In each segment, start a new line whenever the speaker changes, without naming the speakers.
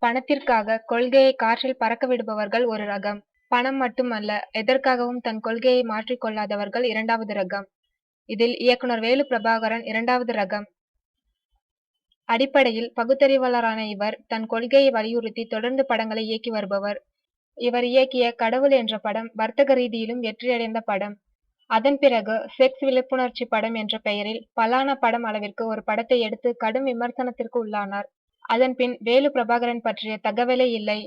பணத்திற்காக கொள்கையை காற்றில் பறக்க விடுபவர்கள் ஒரு ரகம். பணம் மட்டுமல்ல, எதற்காகவும் தன் கொள்கையை மாற்றிக் கொள்ளாதவர்கள் இரண்டாவது ரகம். இதில் இயக்குனர் வேலு பிரபாகரன் இரண்டாவது ரகம். அடிப்படையில் பகுத்தறிவாளரான இவர் தன் கொள்கையை வலியுறுத்தி தொடர்ந்து படங்களை இயக்கி வருபவர். இவர் இயக்கிய கடவுள் என்ற படம் வர்த்தக ரீதியிலும் வெற்றியடைந்த படம். அதன் பிறகு செக்ஸ் விழிப்புணர்ச்சி படம் என்ற பெயரில் பலான படம் அளவிற்கு ஒரு படத்தை எடுத்து கடும் விமர்சனத்திற்கு உள்ளானார். அதன் பின் வேலு பிரபாகரன் பற்றிய தகவலே இல்லை.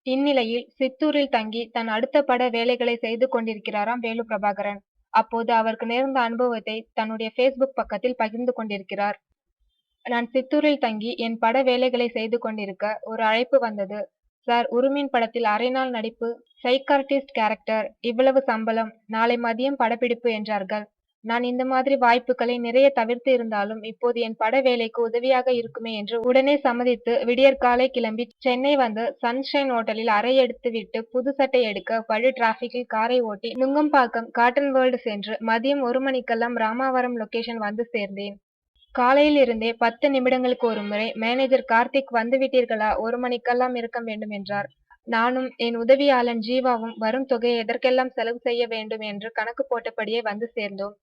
இந்நிலையில் சித்தூரில் தங்கி தன் அடுத்த பட வேலைகளை செய்து கொண்டிருக்கிறாராம் வேலு பிரபாகரன். அப்போது அவருக்கு நேர்ந்த அனுபவத்தை தன்னுடைய ஃபேஸ்புக் பக்கத்தில் பகிர்ந்து கொண்டிருக்கிறார். நான் சித்தூரில் தங்கி என் பட வேலைகளை செய்து கொண்டிருக்க ஒரு அழைப்பு வந்தது. சார், உருமின் படத்தில் அரை நாள் நடிப்பு, சைக்கார்டிஸ்ட் கேரக்டர், இவ்வளவு சம்பளம், நாளை மதியம் படப்பிடிப்பு என்றார்கள். நான் இந்த மாதிரி வாய்ப்புகளை நிறைய தவிர்த்து இருந்தாலும் இப்போது என் பட வேலைக்கு உதவியாக இருக்குமே என்று உடனே சம்மதித்து விடியற்காலை கிளம்பி சென்னை வந்து சன்ஷைன் ஹோட்டலில் அறை எடுத்து விட்டு புது சட்டை எடுக்க படு டிராபிக்கில் காரை ஓட்டி நுங்கம்பாக்கம் காட்டன் வேர்ல்டு சென்று மதியம் 1 மணிக்கெல்லாம் ராமாவரம் லொகேஷன் வந்து சேர்ந்தேன். காலையில் இருந்தே 10 நிமிடங்களுக்கு ஒரு முறை மேனேஜர் கார்த்திக் வந்து விட்டீர்களா, 1 மணிக்கெல்லாம் இருக்க வேண்டும் என்றார். நானும் என் உதவியாளன் ஜீவாவும் வரும் தொகையை எதற்கெல்லாம் செலவு செய்ய வேண்டும் என்று கணக்கு போட்டபடியே வந்து சேர்ந்தோம்.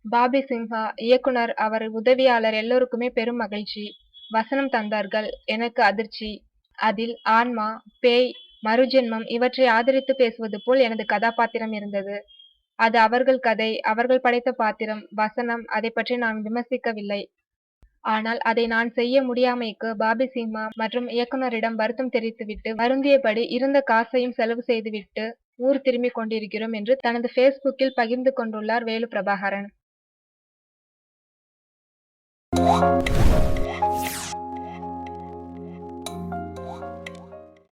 பாபி சிம்ஹா, இயக்குனர், அவர் உதவியாளர் எல்லோருக்குமே பெரும் மகிழ்ச்சி. வசனம் தந்தார்கள். எனக்கு அதிர்ச்சி. அதில் ஆன்மா, பேய், மறுஜென்மம் இவற்றை ஆதரித்து பேசுவது போல் எனது கதாபாத்திரம் இருந்தது. அது அவர்கள் கதை, அவர்கள் படைத்த பாத்திரம், வசனம், அதை பற்றி நான் விமர்சிக்கவில்லை. ஆனால் அதை நான் செய்ய முடியாமைக்கு பாபி சிம்ஹா மற்றும் இயக்குனரிடம் வருத்தம் தெரிவித்துவிட்டு வருந்தியபடி இருந்த காசையும் செலவு செய்துவிட்டு ஊர் திரும்பிக் கொண்டிருக்கிறோம் என்று தனது ஃபேஸ்புக்கில் பகிர்ந்து கொண்டுள்ளார் வேலு பிரபாகரன்.